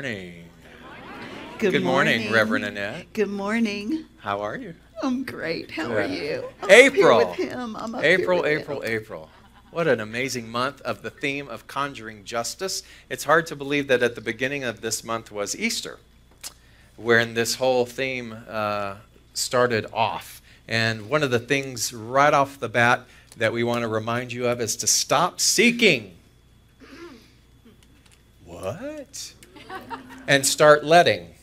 morning. Good morning, Reverend Annette. Good morning. How are you? I'm great. How are you? April. I'm up here with him. I'm up here with him. April. What an amazing month of the theme of conjuring justice. It's hard to believe that at the beginning of this month was Easter, wherein this whole theme started off. And one of the things right off the bat that we want to remind you of is to stop seeking. What? And start letting.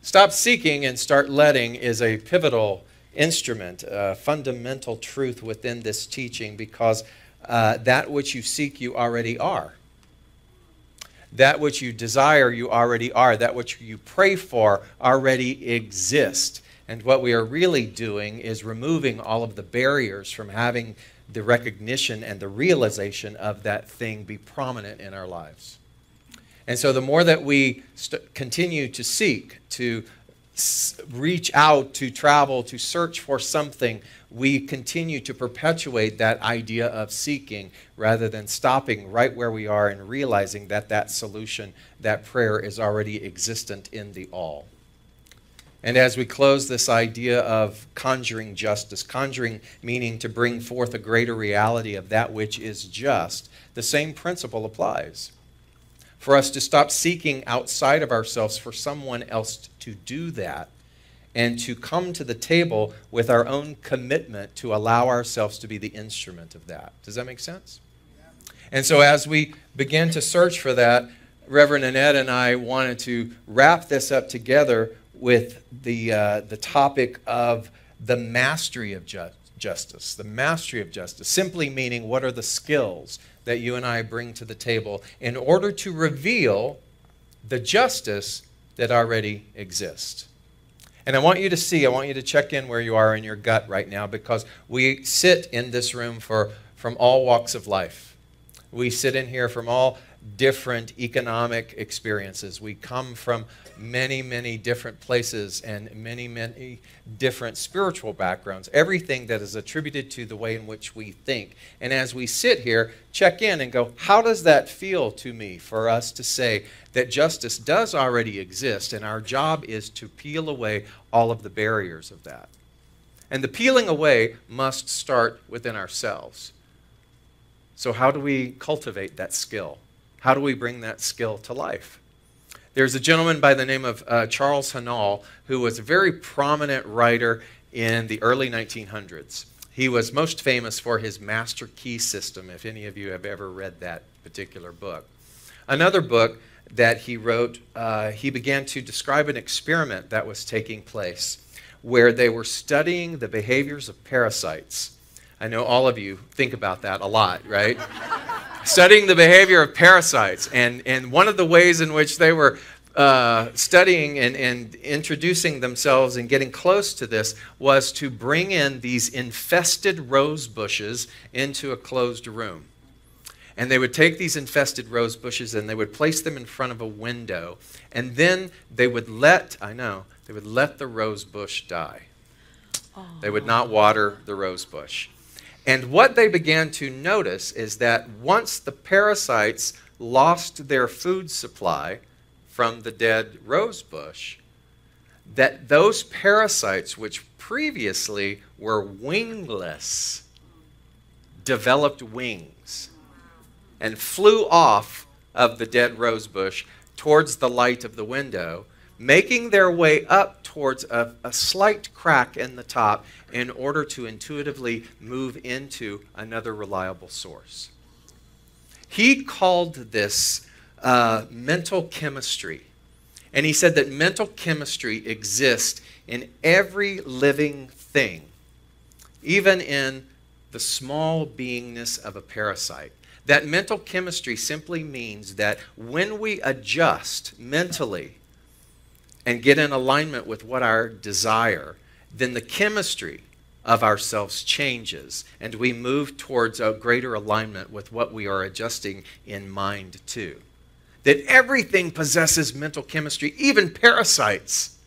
Stop seeking and start letting is a pivotal instrument, a fundamental truth within this teaching, because that which you seek, you already are. That which you desire, you already are. That which you pray for already exists. And what we are really doing is removing all of the barriers from having the recognition and the realization of that thing be prominent in our lives. And so the more that we continue to seek, to reach out, to travel, to search for something, we continue to perpetuate that idea of seeking rather than stopping right where we are and realizing that that solution, that prayer is already existent in the all. And as we close this idea of conjuring justice, conjuring meaning to bring forth a greater reality of that which is just, the same principle applies. For us to stop seeking outside of ourselves for someone else to do that, and to come to the table with our own commitment to allow ourselves to be the instrument of that. Does that make sense? And so as we begin to search for that, Reverend Annette and I wanted to wrap this up together with the topic of the mastery of justice. The mastery of justice, simply meaning what are the skills that you and I bring to the table in order to reveal the justice that already exists. And I want you to check in where you are in your gut right now, because we sit in this room from all walks of life. We sit in here from all different economic experiences. We come from many, many different places and many, many different spiritual backgrounds, everything that is attributed to the way in which we think. And as we sit here, check in and go, how does that feel to me for us to say that justice does already exist, and our job is to peel away all of the barriers of that? And the peeling away must start within ourselves. So how do we cultivate that skill? How do we bring that skill to life? There's a gentleman by the name of Charles Hannall, who was a very prominent writer in the early 1900s. He was most famous for his master key system, if any of you have ever read that particular book. Another book that he wrote, he began to describe an experiment that was taking place where they were studying the behaviors of parasites. I know all of you think about that a lot, right? Studying the behavior of parasites. And one of the ways in which they were studying and introducing themselves and getting close to this was to bring in these infested rose bushes into a closed room. And they would take these infested rose bushes and they would place them in front of a window. And then they would let the rose bush die. They would not water the rose bush. And what they began to notice is that once the parasites lost their food supply from the dead rose bush, that those parasites, which previously were wingless, developed wings and flew off of the dead rose bush towards the light of the window, making their way up towards a slight crack in the top in order to intuitively move into another reliable source. He called this mental chemistry. And he said that mental chemistry exists in every living thing, even in the small beingness of a parasite. That mental chemistry simply means that when we adjust mentally and get in alignment with what our desire, then the chemistry of ourselves changes and we move towards a greater alignment with what we are adjusting in mind to. That everything possesses mental chemistry, even parasites.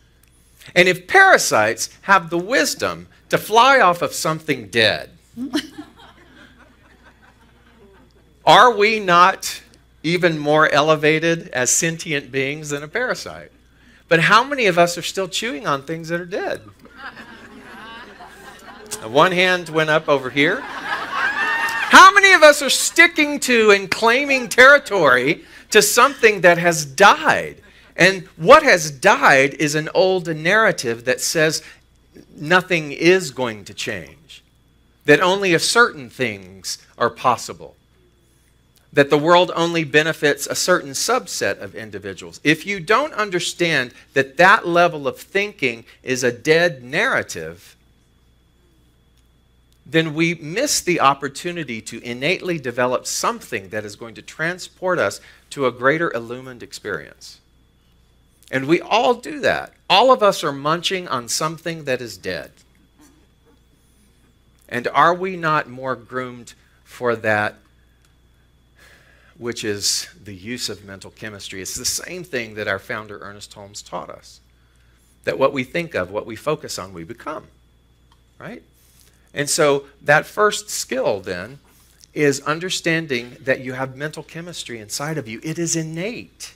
And if parasites have the wisdom to fly off of something dead, are we not even more elevated as sentient beings than a parasite. But how many of us are still chewing on things that are dead? One hand went up over here. How many of us are sticking to and claiming territory to something that has died? And what has died is an old narrative that says nothing is going to change, that only certain things are possible, that the world only benefits a certain subset of individuals. If you don't understand that that level of thinking is a dead narrative, then we miss the opportunity to innately develop something that is going to transport us to a greater illumined experience. And we all do that. All of us are munching on something that is dead. And are we not more groomed for that, which is the use of mental chemistry? It's the same thing that our founder, Ernest Holmes, taught us. That what we think of, what we focus on, we become. Right? And so that first skill, then, is understanding that you have mental chemistry inside of you. It is innate.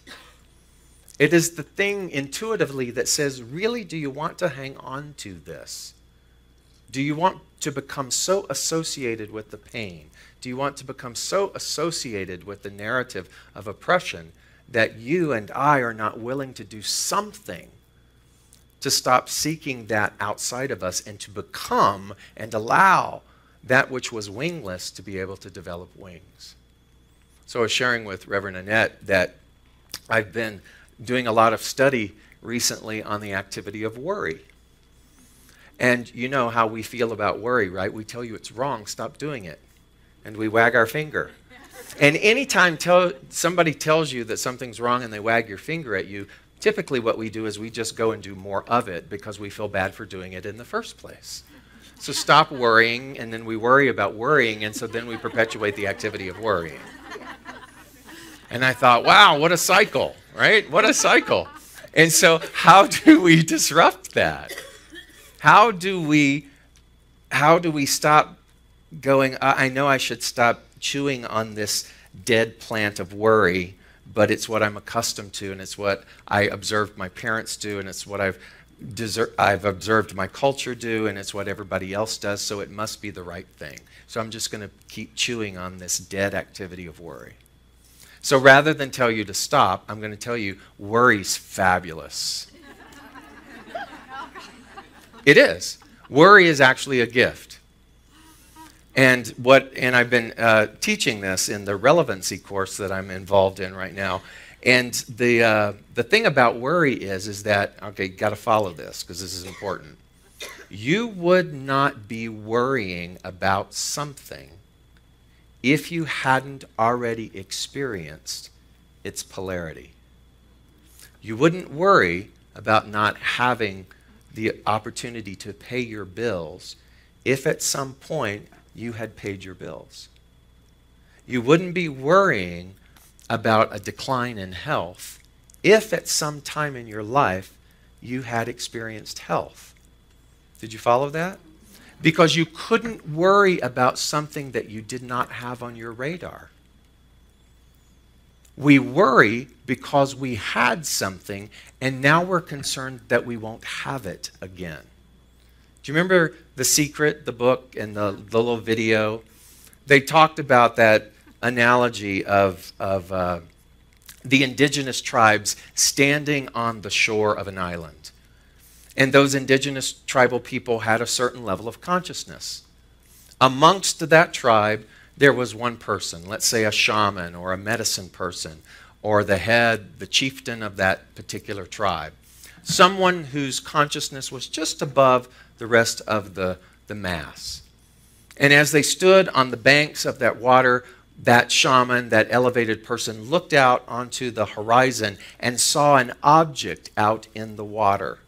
It is the thing intuitively that says, really, do you want to hang on to this? Do you want to become so associated with the pain? Do you want to become so associated with the narrative of oppression that you and I are not willing to do something to stop seeking that outside of us and to become and allow that which was wingless to be able to develop wings? So I was sharing with Reverend Annette that I've been doing a lot of study recently on the activity of worry. And you know how we feel about worry, right? We tell you it's wrong, stop doing it. And we wag our finger. And anytime somebody tells you that something's wrong and they wag your finger at you, typically what we do is we just go and do more of it because we feel bad for doing it in the first place. So stop worrying, and then we worry about worrying, and so then we perpetuate the activity of worrying. And I thought, wow, what a cycle, right? What a cycle. And so how do we disrupt that? How do we stop going, I know I should stop chewing on this dead plant of worry, but it's what I'm accustomed to, and it's what I observed my parents do, and it's what I've observed my culture do, and it's what everybody else does, so it must be the right thing. So I'm just going to keep chewing on this dead activity of worry. So rather than tell you to stop, I'm going to tell you worry's fabulous. It is. Worry is actually a gift. And I've been teaching this in the relevancy course that I'm involved in right now. And the thing about worry is that, okay, got to follow this because this is important. You would not be worrying about something if you hadn't already experienced its polarity. You wouldn't worry about not having the opportunity to pay your bills if at some point you had paid your bills. You wouldn't be worrying about a decline in health if at some time in your life you had experienced health. Did you follow that? Because you couldn't worry about something that you did not have on your radar. We worry because we had something and now we're concerned that we won't have it again. Do you remember The Secret, the book, and the little video? They talked about that analogy of the indigenous tribes standing on the shore of an island. And those indigenous tribal people had a certain level of consciousness. Amongst that tribe, there was one person, let's say a shaman or a medicine person, or the head, the chieftain of that particular tribe. Someone whose consciousness was just above the rest of the mass. And as they stood on the banks of that water, that shaman, that elevated person, looked out onto the horizon and saw an object out in the water.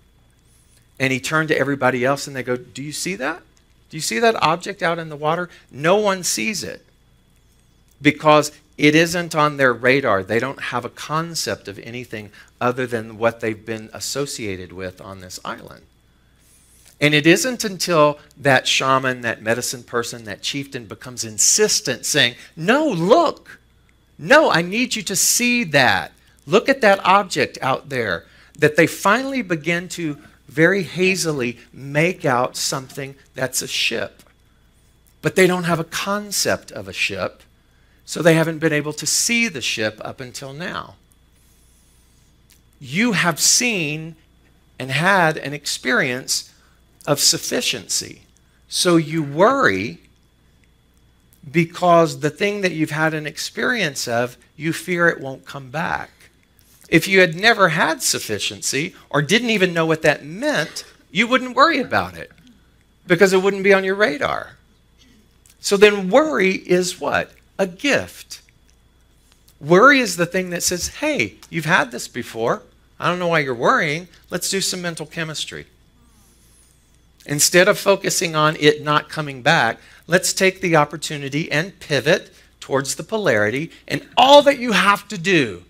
And he turned to everybody else and they go, do you see that? Do you see that object out in the water? No one sees it because it isn't on their radar. They don't have a concept of anything other than what they've been associated with on this island. And it isn't until that shaman, that medicine person, that chieftain becomes insistent saying, no, look, No, I need you to see that. Look at that object out there. That they finally begin to very hazily make out something that's a ship. But they don't have a concept of a ship, so they haven't been able to see the ship up until now. You have seen and had an experience of sufficiency. So you worry because the thing that you've had an experience of, you fear it won't come back. If you had never had sufficiency or didn't even know what that meant, you wouldn't worry about it because it wouldn't be on your radar. So then worry is what? A gift. Worry is the thing that says, hey, you've had this before. I don't know why you're worrying. Let's do some mental chemistry. Instead of focusing on it not coming back, let's take the opportunity and pivot towards the polarity. And all that you have to do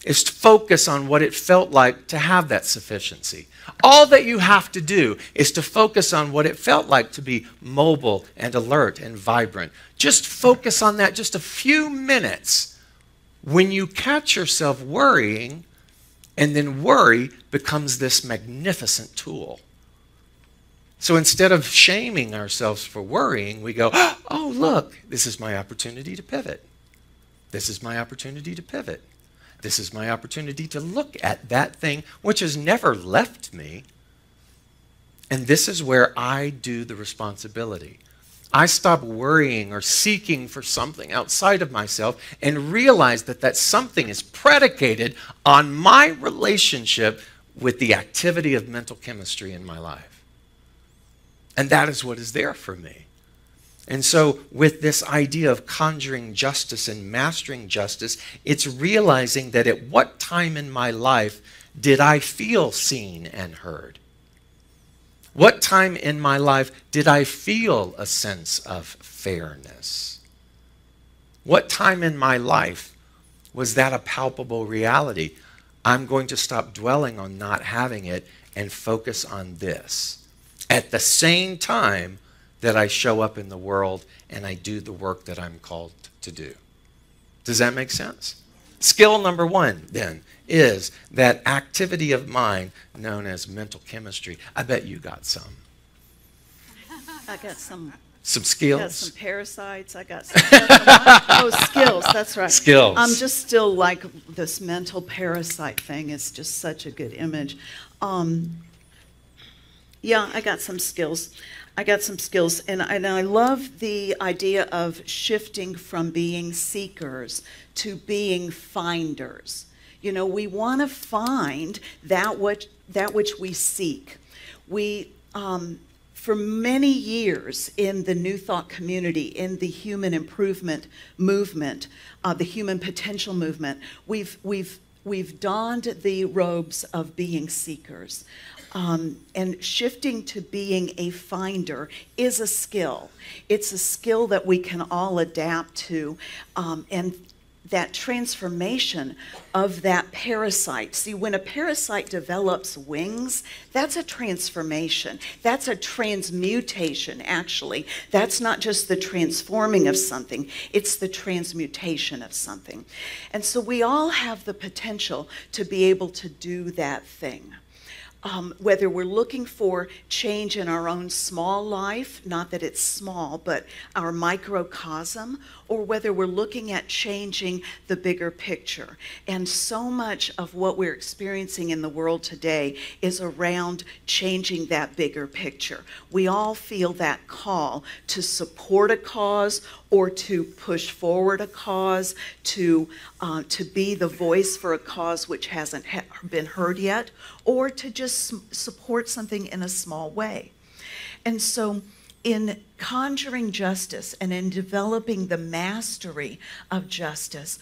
is to focus on what it felt like to have that sufficiency. All that you have to do is to focus on what it felt like to be mobile and alert and vibrant. Just focus on that just a few minutes. When you catch yourself worrying, and then worry becomes this magnificent tool. So instead of shaming ourselves for worrying, we go, oh, look, this is my opportunity to pivot. This is my opportunity to pivot. This is my opportunity to look at that thing which has never left me. And this is where I do the responsibility. I stop worrying or seeking for something outside of myself and realize that that something is predicated on my relationship with the activity of mental chemistry in my life. And that is what is there for me. And so with this idea of conjuring justice and mastering justice, it's realizing that at what time in my life did I feel seen and heard? What time in my life did I feel a sense of fairness? What time in my life was that a palpable reality? I'm going to stop dwelling on not having it and focus on this. At the same time that I show up in the world and I do the work that I'm called to do. Does that make sense? Skill number one, then, is that activity of mind known as mental chemistry. I bet you got some. I got some. Some skills? I got some parasites. I got some skills. That's right. Skills. I'm just still like this mental parasite thing is just such a good image. Yeah, I got some skills. And I love the idea of shifting from being seekers to being finders. You know, we want to find that which we seek. We, for many years in the New Thought community, in the human improvement movement, the human potential movement, we've donned the robes of being seekers. And shifting to being a finder is a skill. It's a skill that we can all adapt to. And that transformation of that parasite. See, when a parasite develops wings, that's a transformation. That's a transmutation, actually. That's not just the transforming of something. It's the transmutation of something. And so we all have the potential to be able to do that thing. Whether we're looking for change in our own small life, not that it's small, but our microcosm, or whether we're looking at changing the bigger picture. And so much of what we're experiencing in the world today is around changing that bigger picture. We all feel that call to support a cause or to push forward a cause, to be the voice for a cause which hasn't been heard yet, or to just support something in a small way. And so in conjuring justice and in developing the mastery of justice,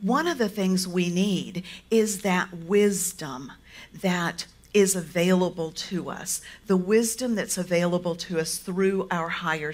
one of the things we need is that wisdom that is available to us, the wisdom that's available to us through our higher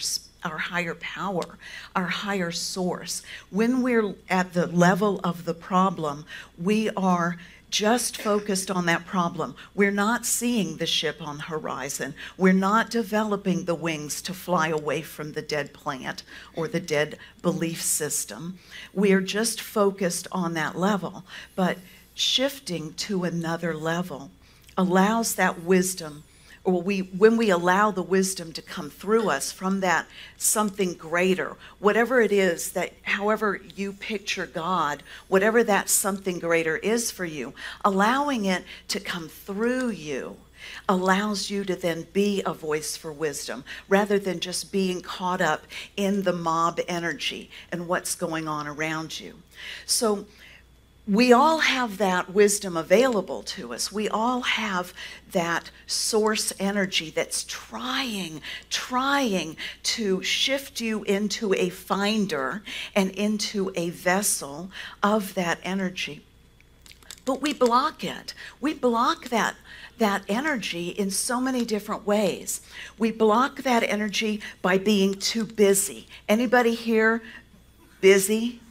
power, our higher source. When we're at the level of the problem, we are just focused on that problem. We're not seeing the ship on the horizon. We're not developing the wings to fly away from the dead plant or the dead belief system. We're just focused on that level. But shifting to another level allows that wisdom, or when we allow the wisdom to come through us from that something greater, whatever it is that, however you picture God, whatever that something greater is for you, allowing it to come through you allows you to then be a voice for wisdom rather than just being caught up in the mob energy and what's going on around you. So we all have that wisdom available to us. We all have that source energy that's trying to shift you into a finder and into a vessel of that energy. But we block it. We block that energy in so many different ways. We block that energy by being too busy. Anybody here busy?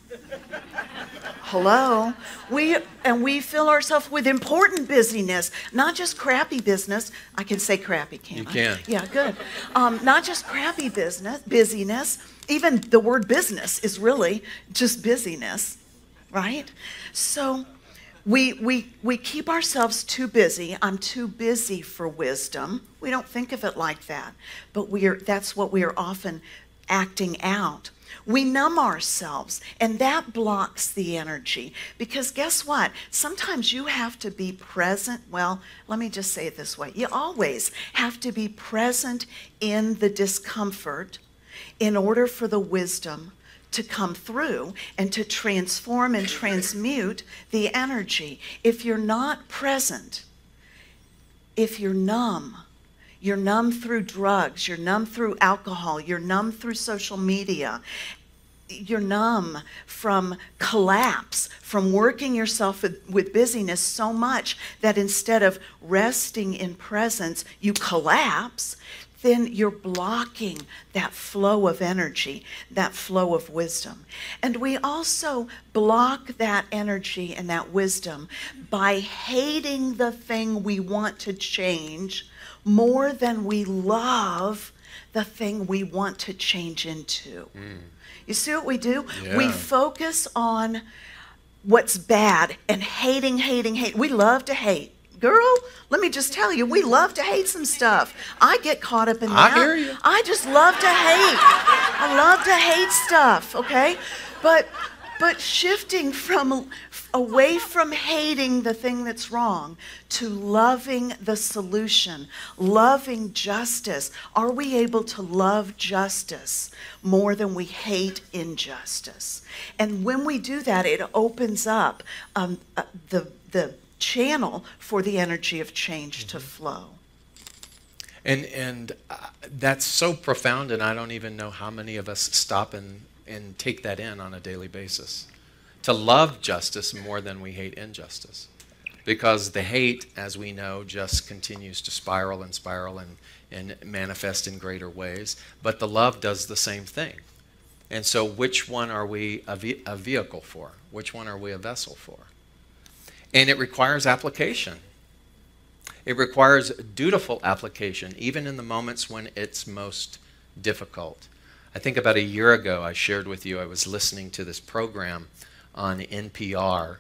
Hello? We fill ourselves with important busyness, not just crappy business. I can say crappy, can't I? You can. Yeah, good. Not just crappy busyness. Even the word business is really just busyness, right? So we keep ourselves too busy. I'm too busy for wisdom. We don't think of it like that, but that's what we are often acting out. We numb ourselves, and that blocks the energy. Because guess what? Sometimes you have to be present. Well, let me just say it this way. You always have to be present in the discomfort in order for the wisdom to come through and to transform and transmute the energy. If you're not present, if you're numb through drugs, you're numb through alcohol, you're numb through social media, you're numb from collapse, from working yourself with busyness so much that instead of resting in presence, you collapse, then you're blocking that flow of energy, that flow of wisdom. And we also block that energy and that wisdom by hating the thing we want to change more than we love the thing we want to change into. You see what we do? Yeah. We focus on what's bad and hating. We love to hate. Girl, let me just tell you, we love to hate some stuff. I get caught up in that. I hear you. I just love to hate. I love to hate stuff, okay? But shifting away from hating the thing that's wrong to loving the solution, loving justice. Are we able to love justice more than we hate injustice? And when we do that, it opens up the channel for the energy of change to flow. And that's so profound, and I don't even know how many of us stop and take that in on a daily basis. To love justice more than we hate injustice. Because the hate, as we know, just continues to spiral and manifest in greater ways. But the love does the same thing. And so which one are we a vehicle for? Which one are we a vessel for? And it requires application. It requires dutiful application, even in the moments when it's most difficult. I think about a year ago, I shared with you, I was listening to this program on NPR,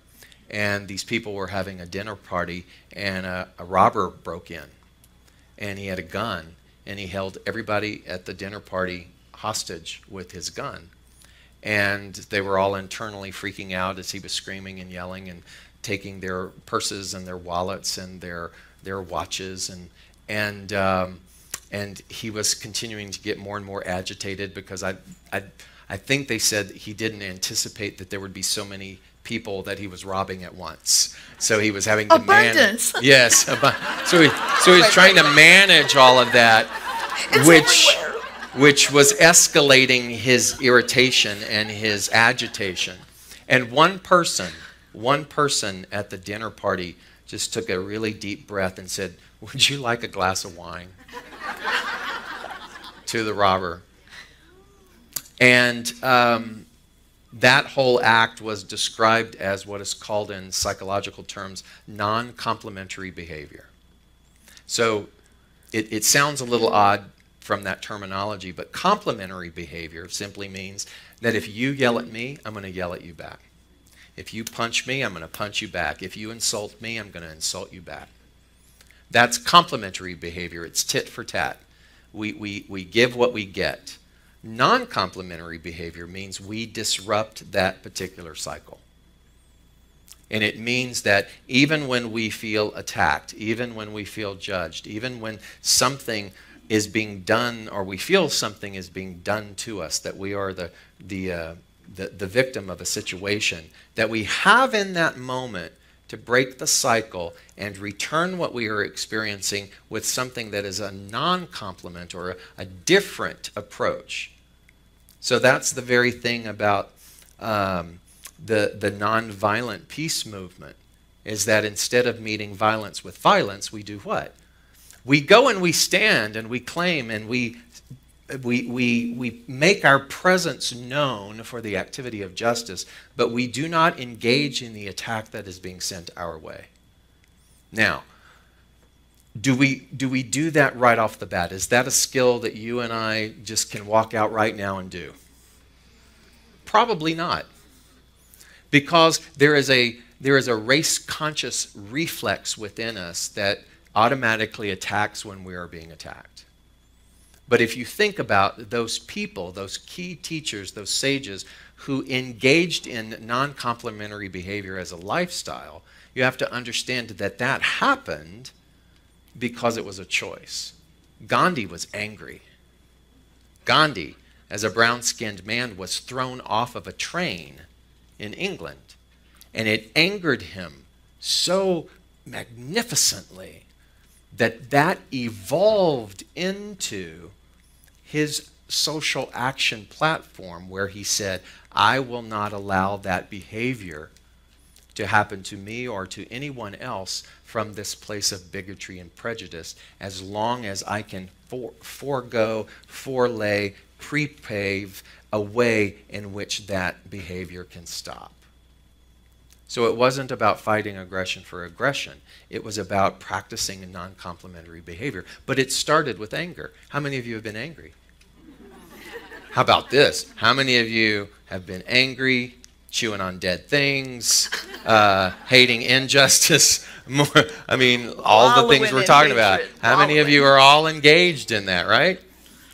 and these people were having a dinner party, and a robber broke in, and he had a gun, and he held everybody at the dinner party hostage with his gun. And they were all internally freaking out as he was screaming and yelling and taking their purses and their wallets and their watches, and he was continuing to get more and more agitated because I think they said he didn't anticipate that there would be so many people that he was robbing at once. So he was having to abundance. Yes, so he was trying to manage all of that, which was escalating his irritation and his agitation. And one person at the dinner party just took a really deep breath and said, "Would you like a glass of wine?" to the robber. And That whole act was described as what is called in psychological terms non-complementary behavior. So it sounds a little odd from that terminology, but complementary behavior simply means that if you yell at me, I'm going to yell at you back. If you punch me, I'm going to punch you back. If you insult me, I'm going to insult you back. That's complementary behavior. It's tit for tat. We give what we get. Non-complementary behavior means we disrupt that particular cycle. And it means that even when we feel attacked, even when we feel judged, even when something is being done or we feel something is being done to us, that we are the victim of a situation, that we have in that moment to break the cycle and return what we are experiencing with something that is a non-complement or a different approach. So that's the very thing about the nonviolent peace movement, is that instead of meeting violence with violence, we do what? We go and we stand and we claim and we make our presence known for the activity of justice, but we do not engage in the attack that is being sent our way. Now, do we do that right off the bat? Is that a skill that you and I just can walk out right now and do? Probably not. Because there is a race-conscious reflex within us that automatically attacks when we are being attacked. But if you think about those people, those key teachers, those sages who engaged in non-complementary behavior as a lifestyle, you have to understand that that happened because it was a choice. Gandhi was angry. Gandhi, as a brown-skinned man, was thrown off of a train in England, and it angered him so magnificently that that evolved into his social action platform, where he said, I will not allow that behavior to happen to me or to anyone else from this place of bigotry and prejudice, as long as I can forego, forelay, prepave a way in which that behavior can stop. So it wasn't about fighting aggression for aggression. It was about practicing a non-complementary behavior. But it started with anger. How many of you have been angry? How about this? How many of you have been angry, chewing on dead things, hating injustice? I mean, all the things we're talking about. How many of you are all engaged in that, right?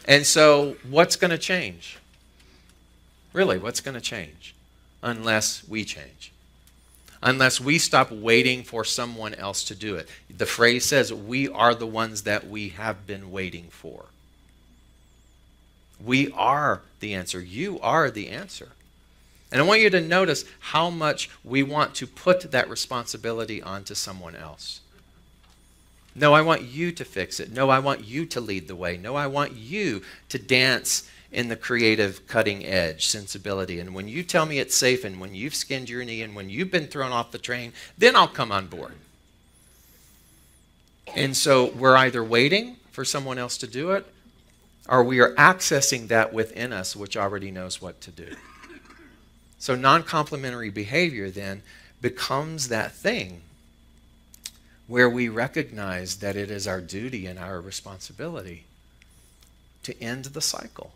And so what's going to change? Really, what's going to change? Unless we change. Unless we stop waiting for someone else to do it. The phrase says, we are the ones that we have been waiting for. We are the answer. You are the answer. And I want you to notice how much we want to put that responsibility onto someone else. No, I want you to fix it. No, I want you to lead the way. No, I want you to dance in the creative cutting edge sensibility. And when you tell me it's safe, and when you've skinned your knee, and when you've been thrown off the train, then I'll come on board. And so we're either waiting for someone else to do it, or we are accessing that within us which already knows what to do. So non-complementary behavior then becomes that thing where we recognize that it is our duty and our responsibility to end the cycle.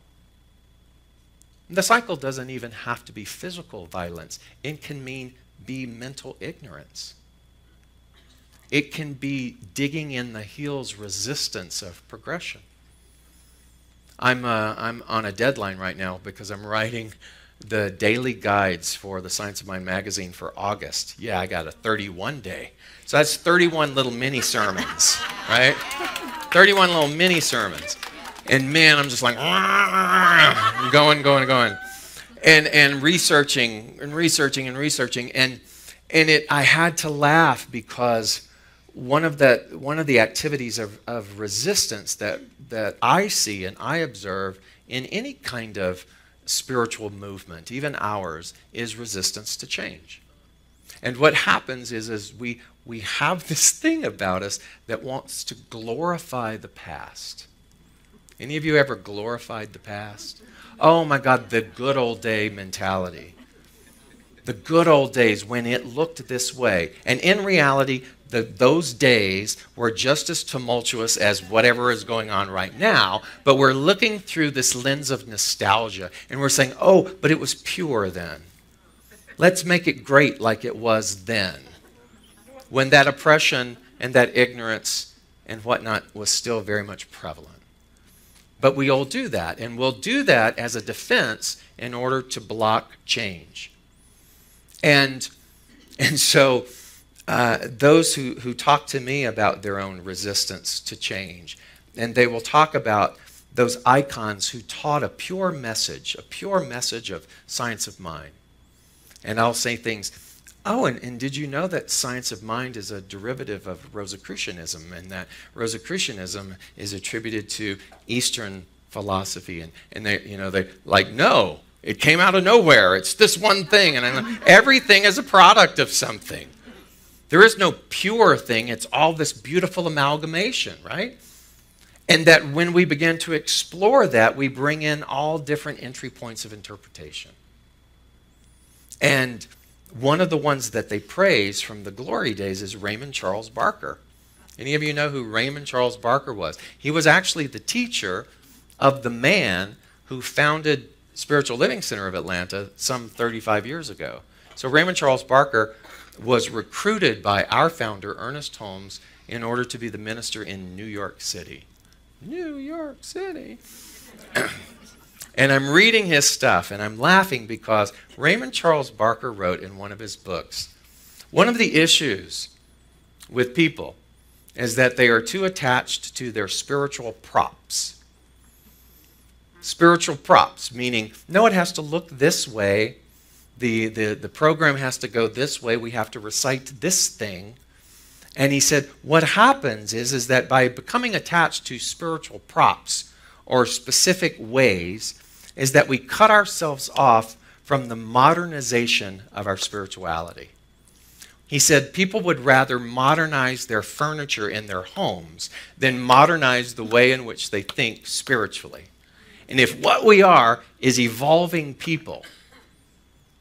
The cycle doesn't even have to be physical violence. It can be mental ignorance. It can be digging in the heels resistance of progression. I'm on a deadline right now because I'm writing the daily guides for the Science of Mind magazine for August. Yeah, I got a 31 day. So that's 31 little mini sermons, right? 31 little mini sermons. And man, I'm just like, going. And researching. And I had to laugh because one of the activities of resistance that I see and I observe in any kind of spiritual movement, even ours, is resistance to change. And what happens is we have this thing about us that wants to glorify the past. Any of you ever glorified the past? Oh my God, the good old day mentality. The good old days when it looked this way. And in reality, those days were just as tumultuous as whatever is going on right now, but we're looking through this lens of nostalgia, and we're saying, oh, but it was pure then. Let's make it great like it was then, when that oppression and that ignorance and whatnot was still very much prevalent. But we all do that, and we'll do that as a defense in order to block change. And so those who talk to me about their own resistance to change, and they will talk about those icons who taught a pure message of science of mind. And I'll say things, oh, and did you know that science of mind is a derivative of Rosicrucianism, and that Rosicrucianism is attributed to Eastern philosophy? And they're like, no, it came out of nowhere. It's this one thing. And everything is a product of something. There is no pure thing. It's all this beautiful amalgamation, right? And that when we begin to explore that, we bring in all different entry points of interpretation. And one of the ones that they praise from the glory days is Raymond Charles Barker. Any of you know who Raymond Charles Barker was? He was actually the teacher of the man who founded Spiritual Living Center of Atlanta some 35 years ago. So Raymond Charles Barker was recruited by our founder, Ernest Holmes, in order to be the minister in New York City. New York City. And I'm reading his stuff, and I'm laughing because Raymond Charles Barker wrote in one of his books, one of the issues with people is that they are too attached to their spiritual props. Spiritual props, meaning, no, it has to look this way. The program has to go this way. We have to recite this thing. And he said, what happens is that by becoming attached to spiritual props or specific ways, is that we cut ourselves off from the modernization of our spirituality. He said people would rather modernize their furniture in their homes than modernize the way in which they think spiritually. And if what we are is evolving people,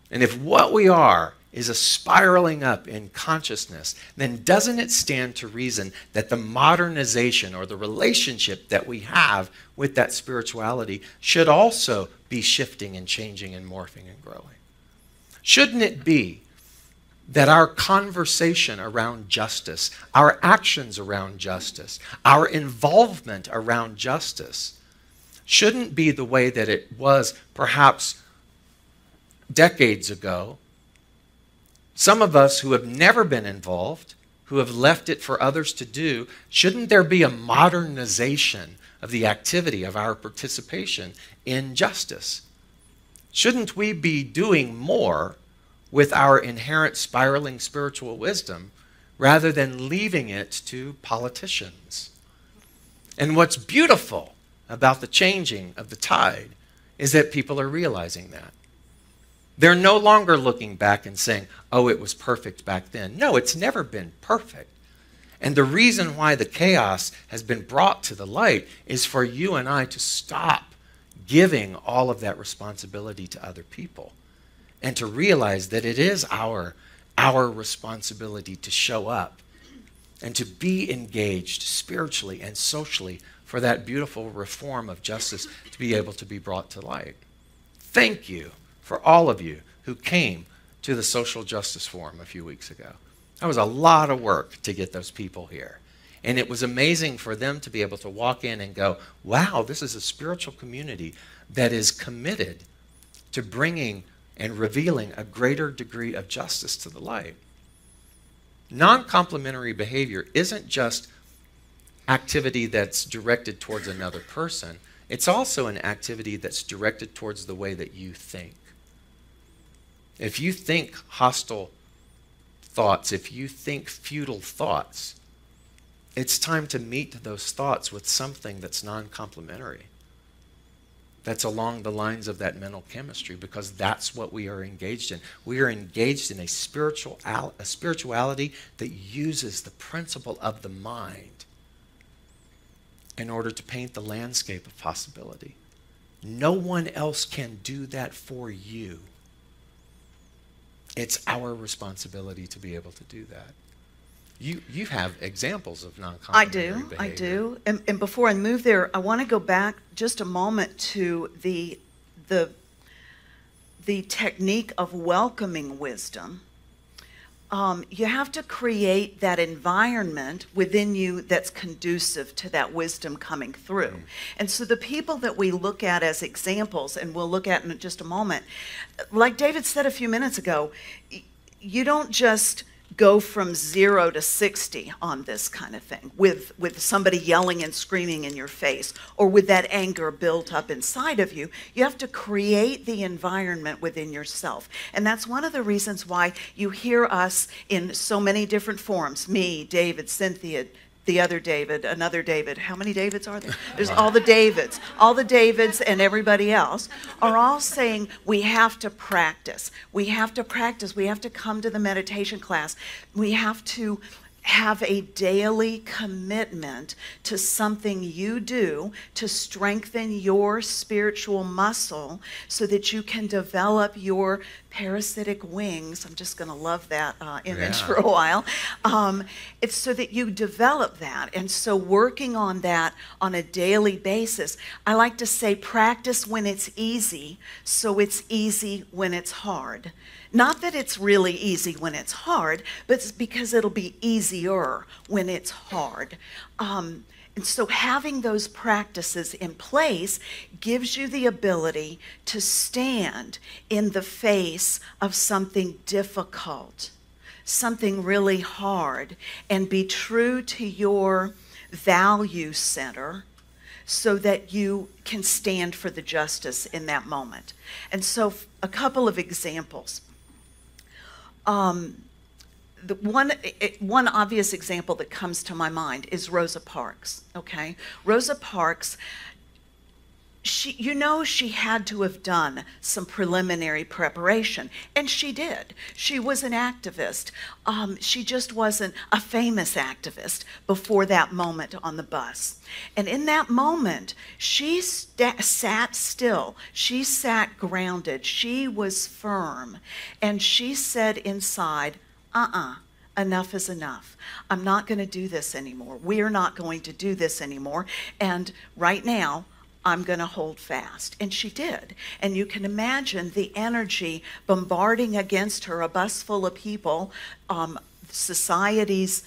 and if what we are is a spiraling up in consciousness, then doesn't it stand to reason that the modernization or the relationship that we have with that spirituality should also be shifting and changing and morphing and growing? Shouldn't it be that our conversation around justice, our actions around justice, our involvement around justice shouldn't be the way that it was perhaps decades ago? Some of us who have never been involved, who have left it for others to do, shouldn't there be a modernization of the activity of our participation in justice? Shouldn't we be doing more with our inherent spiraling spiritual wisdom rather than leaving it to politicians? And what's beautiful about the changing of the tide is that people are realizing that. They're no longer looking back and saying, oh, it was perfect back then. No, it's never been perfect. And the reason why the chaos has been brought to the light is for you and I to stop giving all of that responsibility to other people and to realize that it is our responsibility to show up and to be engaged spiritually and socially for that beautiful reform of justice to be able to be brought to light. Thank you for all of you who came to the Social Justice Forum a few weeks ago. That was a lot of work to get those people here. And it was amazing for them to be able to walk in and go, wow, this is a spiritual community that is committed to bringing and revealing a greater degree of justice to the light. Non-complementary behavior isn't just activity that's directed towards another person. It's also an activity that's directed towards the way that you think. If you think hostile thoughts, if you think futile thoughts, it's time to meet those thoughts with something that's non-complementary, that's along the lines of that mental chemistry, because that's what we are engaged in. We are engaged in a spirituality that uses the principle of the mind in order to paint the landscape of possibility. No one else can do that for you. It's our responsibility to be able to do that. You have examples of non-complimentary behavior. I do. And before I move there, I want to go back just a moment to the technique of welcoming wisdom. You have to create that environment within you that's conducive to that wisdom coming through. And so the people that we look at as examples, and we'll look at in just a moment, like David said a few minutes ago, you don't just go from 0 to 60 on this kind of thing with somebody yelling and screaming in your face, or with that anger built up inside of you. You have to create the environment within yourself. And that's one of the reasons why you hear us in so many different forms. Me, David, Cynthia, the other David, another David. How many Davids are there? There's all the Davids. All the Davids and everybody else are all saying we have to practice. We have to practice. We have to come to the meditation class. We have to have a daily commitment to something you do to strengthen your spiritual muscle so that you can develop your parasitic wings. I'm just going to love that image for a while. It's so that you develop that. And so working on that on a daily basis, I like to say practice when it's easy, so it's easy when it's hard. Not that it's really easy when it's hard, but it's because it'll be easier when it's hard. And so having those practices in place gives you the ability to stand in the face of something difficult, something really hard, and be true to your value center so that you can stand for the justice in that moment. And so a couple of examples. One obvious example that comes to my mind is Rosa Parks, okay? Rosa Parks, she had to have done some preliminary preparation, and she did. She was an activist. She just wasn't a famous activist before that moment on the bus. And in that moment, she sat still. She sat grounded. She was firm. And she said inside, enough is enough. I'm not going to do this anymore. We're not going to do this anymore. And right now, I'm going to hold fast. And she did. And you can imagine the energy bombarding against her, a bus full of people, society's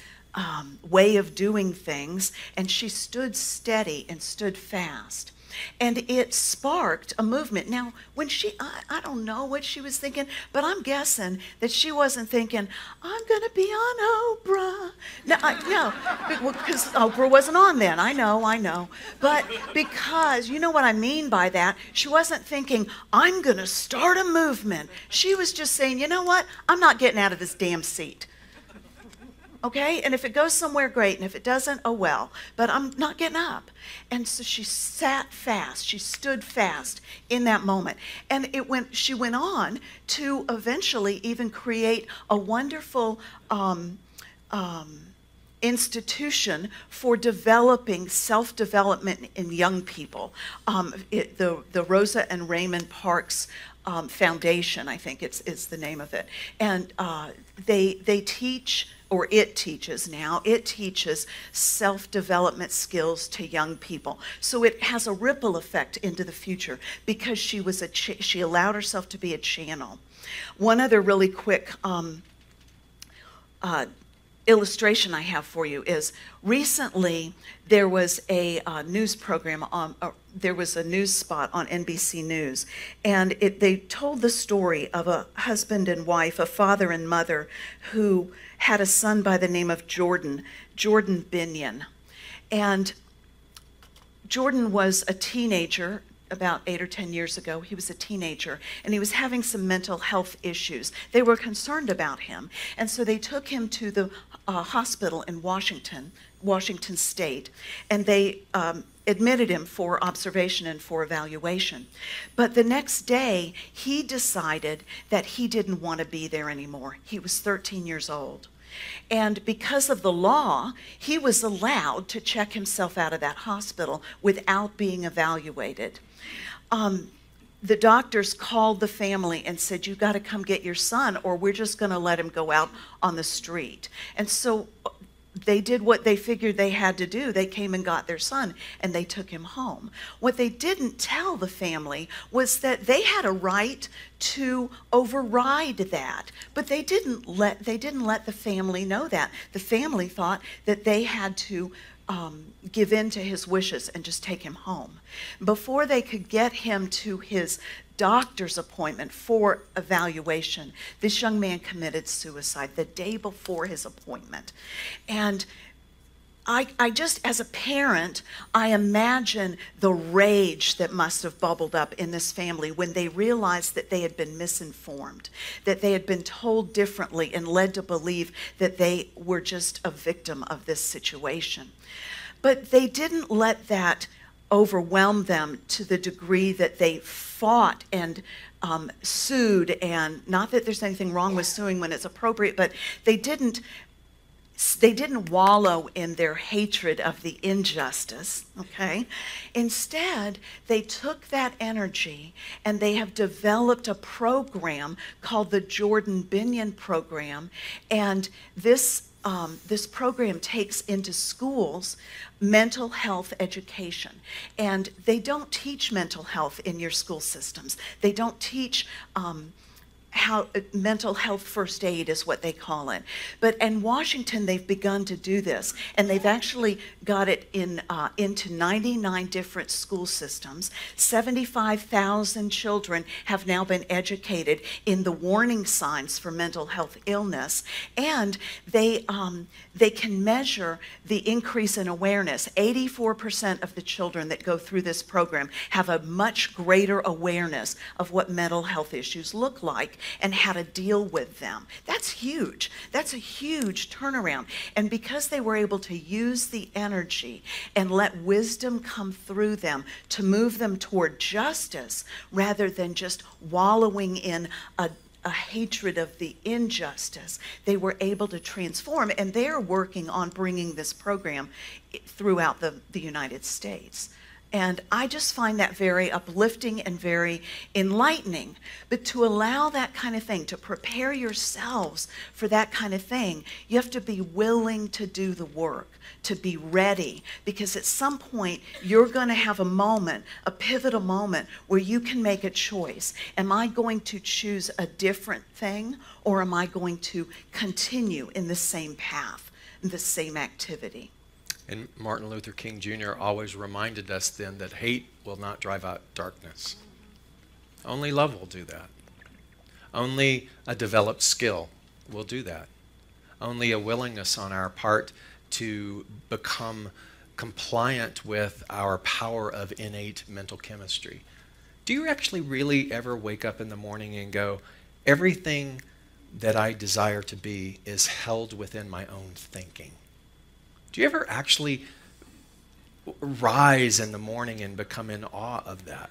way of doing things. And she stood steady and stood fast. And it sparked a movement. Now, when I don't know what she was thinking, but I'm guessing that she wasn't thinking, I'm going to be on Oprah. No, because Oprah wasn't on then. I know. But because, you know what I mean by that, she wasn't thinking, I'm going to start a movement. She was just saying, you know what? I'm not getting out of this damn seat. Okay, and if it goes somewhere, great, and if it doesn't, oh well, but I'm not getting up. And so she sat fast, she stood fast in that moment. And she went on to eventually even create a wonderful institution for developing self-development in young people. The Rosa and Raymond Parks Foundation, I think is the name of it. And they teach, or it teaches self-development skills to young people. So it has a ripple effect into the future because she allowed herself to be a channel. One other really quick illustration I have for you is recently there was a news program there was a news spot on NBC News, and they told the story of a husband and wife, a father and mother, who had a son by the name of Jordan Binion. And Jordan was a teenager about 8 or 10 years ago. He was a teenager, and he was having some mental health issues. They were concerned about him, and so they took him to the hospital in Washington State, and they admitted him for observation and for evaluation. But the next day, he decided that he didn't want to be there anymore. He was 13 years old. And because of the law, he was allowed to check himself out of that hospital without being evaluated. the doctors called the family and said, "You got to come get your son or we're just going to let him go out on the street." And so they did what they figured they had to do. They came and got their son and they took him home. What they didn't tell the family was that they had a right to override that, but they didn't let the family know that. The family thought that they had to give in to his wishes and just take him home. Before they could get him to his doctor's appointment for evaluation, this young man committed suicide the day before his appointment. And I just, as a parent, I imagine the rage that must have bubbled up in this family when they realized that they had been misinformed, that they had been told differently and led to believe that they were just a victim of this situation. But they didn't let that overwhelm them to the degree that they fought and sued. And not that there's anything wrong with suing when it's appropriate, but they didn't wallow in their hatred of the injustice, okay? Instead, they took that energy and they have developed a program called the Jordan Binion Program. And this program takes into schools mental health education. And they don't teach mental health in your school systems. They don't teach how mental health first aid is what they call it. But in Washington, they've begun to do this, and they've actually got it into 99 different school systems. 75,000 children have now been educated in the warning signs for mental health illness, and they can measure the increase in awareness. 84% of the children that go through this program have a much greater awareness of what mental health issues look like and how to deal with them. That's huge. That's a huge turnaround. And because they were able to use the energy and let wisdom come through them to move them toward justice rather than just wallowing in a hatred of the injustice, they were able to transform. And they're working on bringing this program throughout the United States. And I just find that very uplifting and very enlightening. But to allow that kind of thing, to prepare yourselves for that kind of thing, you have to be willing to do the work, to be ready. Because at some point, you're going to have a moment, a pivotal moment, where you can make a choice. Am I going to choose a different thing, or am I going to continue in the same path, in the same activity? And Martin Luther King Jr. always reminded us then that hate will not drive out darkness. Only love will do that. Only a developed skill will do that. Only a willingness on our part to become compliant with our power of innate mental chemistry. Do you actually really ever wake up in the morning and go, everything that I desire to be is held within my own thinking? Do you ever actually rise in the morning and become in awe of that?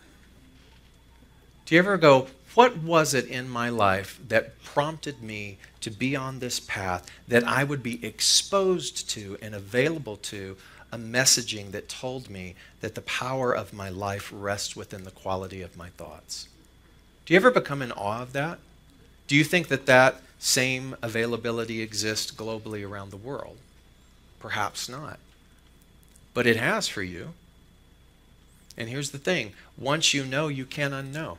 Do you ever go, what was it in my life that prompted me to be on this path, that I would be exposed to and available to a messaging that told me that the power of my life rests within the quality of my thoughts? Do you ever become in awe of that? Do you think that that same availability exists globally around the world? Perhaps not. But it has for you. And here's the thing. Once you know, you can't unknow.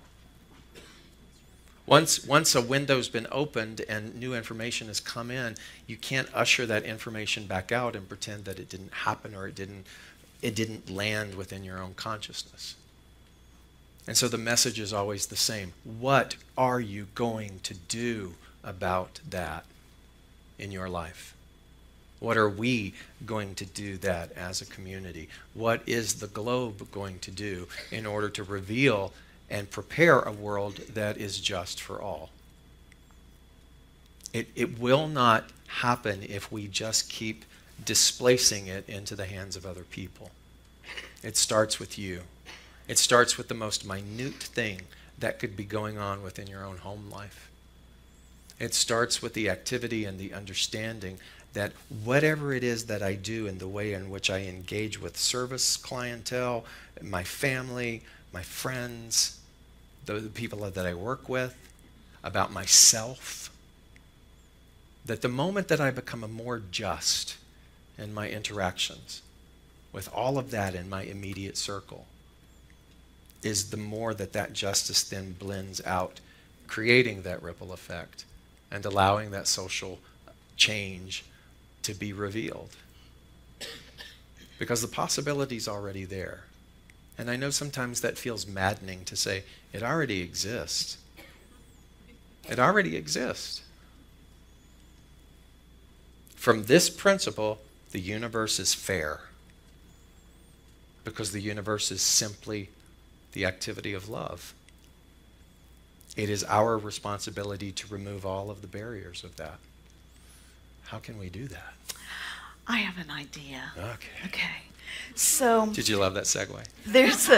Once a window's been opened and new information has come in, you can't usher that information back out and pretend that it didn't happen or it didn't land within your own consciousness. And so the message is always the same. What are you going to do about that in your life? What are we going to do that as a community? What is the globe going to do in order to reveal and prepare a world that is just for all? It will not happen if we just keep displacing it into the hands of other people. It starts with you. It starts with the most minute thing that could be going on within your own home life. It starts with the activity and the understanding that whatever it is that I do in the way in which I engage with service clientele, my family, my friends, the people that I work with, about myself. That the moment that I become more just in my interactions with all of that in my immediate circle, is the more that justice then blends out, creating that ripple effect and allowing that social change to be revealed. Because the possibility's already there. And I know sometimes that feels maddening to say, it already exists. It already exists. From this principle, the universe is fair. Because the universe is simply the activity of love. It is our responsibility to remove all of the barriers of that. How can we do that? I have an idea. Okay. So did you love that segue? There's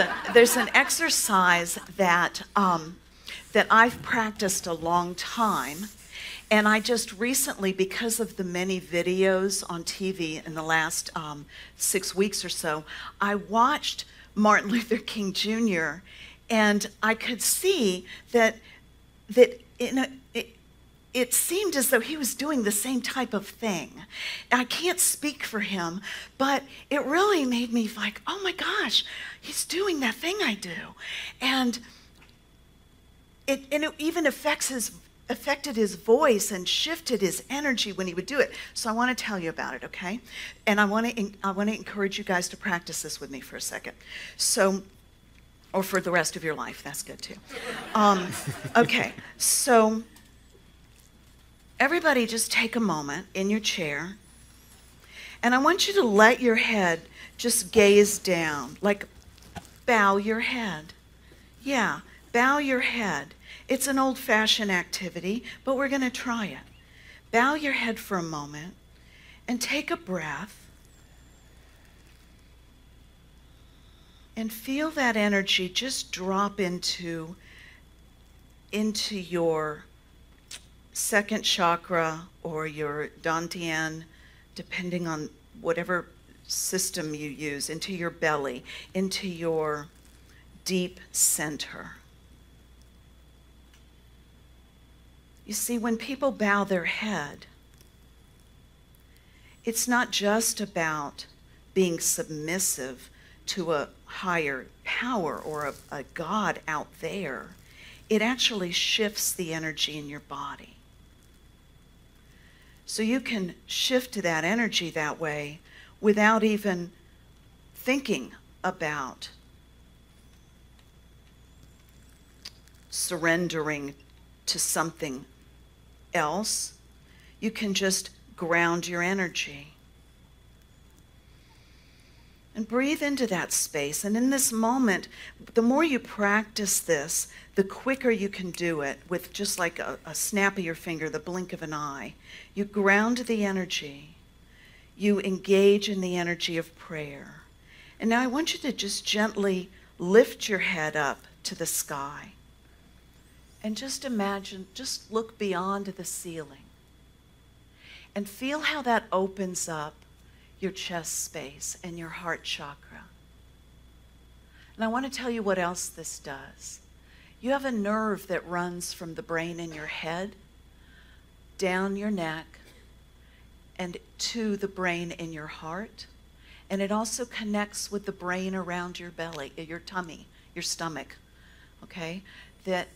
an exercise that I've practiced a long time, and I just recently, because of the many videos on TV in the last 6 weeks or so, I watched Martin Luther King Jr., and I could see that it seemed as though he was doing the same type of thing. I can't speak for him, but it really made me like, oh my gosh, he's doing that thing I do. And it even affected his voice and shifted his energy when he would do it. So I want to tell you about it, okay? And I want to encourage you guys to practice this with me for a second. So, or for the rest of your life, that's good too. Okay, so everybody just take a moment in your chair, and I want you to let your head just gaze down, like bow your head. Yeah, bow your head. It's an old-fashioned activity, but we're going to try it. Bow your head for a moment and take a breath and feel that energy just drop into your second chakra or your dantian, depending on whatever system you use, into your belly, into your deep center. You see, when people bow their head, it's not just about being submissive to a higher power or a God out there. It actually shifts the energy in your body. So you can shift to that energy that way without even thinking about surrendering to something else. You can just ground your energy. And breathe into that space. And in this moment, the more you practice this, the quicker you can do it with just like a snap of your finger, the blink of an eye. You ground the energy. You engage in the energy of prayer. And now I want you to just gently lift your head up to the sky. And just imagine, just look beyond the ceiling. And feel how that opens up your chest space and your heart chakra. And I want to tell you what else this does. You have a nerve that runs from the brain in your head, down your neck, and to the brain in your heart. And it also connects with the brain around your belly, your tummy, your stomach, okay? That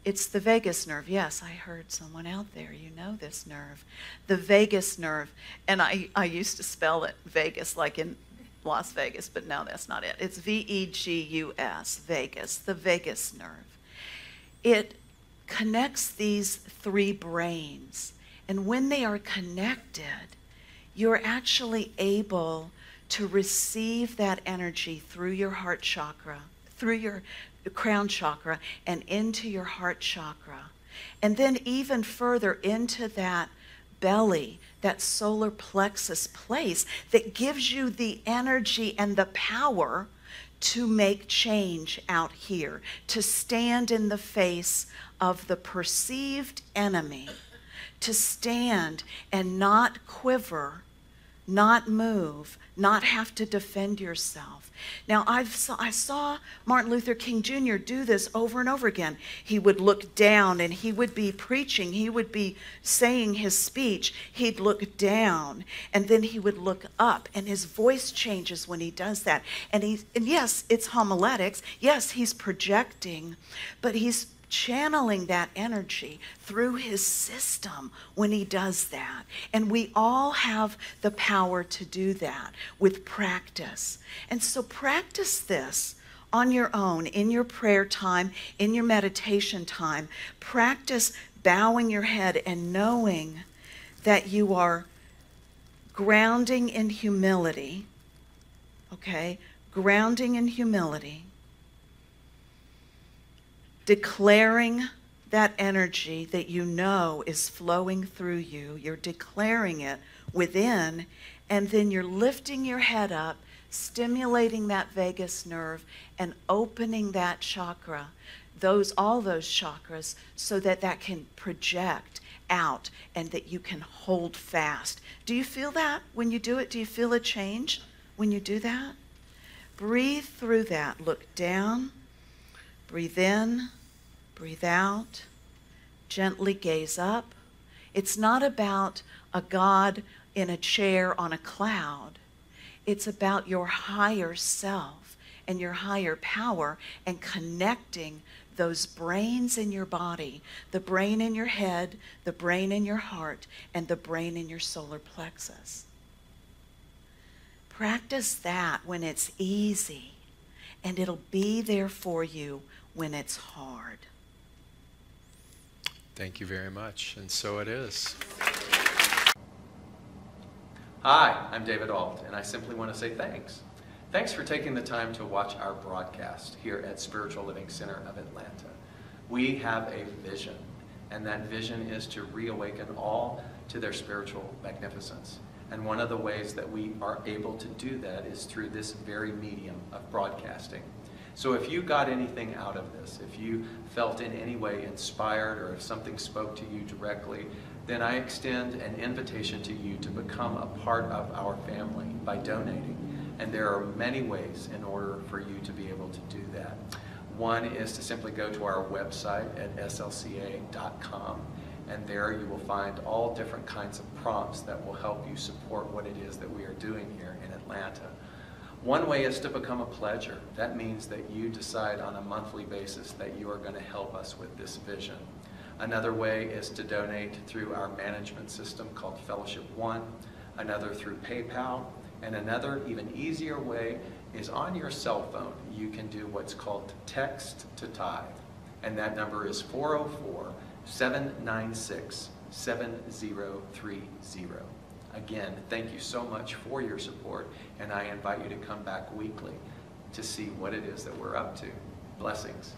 it's the vagus nerve. Yes, I heard someone out there, you know this nerve. The vagus nerve, and I used to spell it Vegas like in Las Vegas, but no, that's not it. It's V-E-G-U-S, Vegas, the vagus nerve. It connects these three brains, and when they are connected, you're actually able to receive that energy through your heart chakra, through your crown chakra, and into your heart chakra. And then even further into that belly, that solar plexus place that gives you the energy and the power to make change out here, to stand in the face of the perceived enemy, to stand and not quiver not move, not have to defend yourself. Now, I saw Martin Luther King Jr. do this over and over again. He would look down and he would be preaching. He would be saying his speech. He'd look down and then he would look up, and his voice changes when he does that. And yes, it's homiletics. Yes, he's projecting, but he's channeling that energy through his system when he does that. And we all have the power to do that with practice. And so practice this on your own, in your prayer time, in your meditation time. Practice bowing your head and knowing that you are grounding in humility, okay? Grounding in humility. Declaring that energy that you know is flowing through you. You're declaring it within, and then you're lifting your head up, stimulating that vagus nerve, and opening that chakra, all those chakras, so that that can project out and that you can hold fast. Do you feel that when you do it? Do you feel a change when you do that? Breathe through that. Look down. Breathe in, breathe out, gently gaze up. It's not about a God in a chair on a cloud. It's about your higher self and your higher power and connecting those brains in your body, the brain in your head, the brain in your heart, and the brain in your solar plexus. Practice that when it's easy, and it'll be there for you when it's hard. Thank you very much, and so it is. Hi, I'm David Ault, and I simply want to say thanks. Thanks for taking the time to watch our broadcast here at Spiritual Living Center of Atlanta. We have a vision, and that vision is to reawaken all to their spiritual magnificence. And one of the ways that we are able to do that is through this very medium of broadcasting. So if you got anything out of this, if you felt in any way inspired, or if something spoke to you directly, then I extend an invitation to you to become a part of our family by donating. And there are many ways in order for you to be able to do that. One is to simply go to our website at slca.com, and there you will find all different kinds of prompts that will help you support what it is that we are doing here in Atlanta. One way is to become a pledger. That means that you decide on a monthly basis that you are going to help us with this vision. Another way is to donate through our management system called Fellowship One, another through PayPal, and another even easier way is on your cell phone. You can do what's called text to tithe, and that number is 404-796-7030. Again, thank you so much for your support, and I invite you to come back weekly to see what it is that we're up to. Blessings.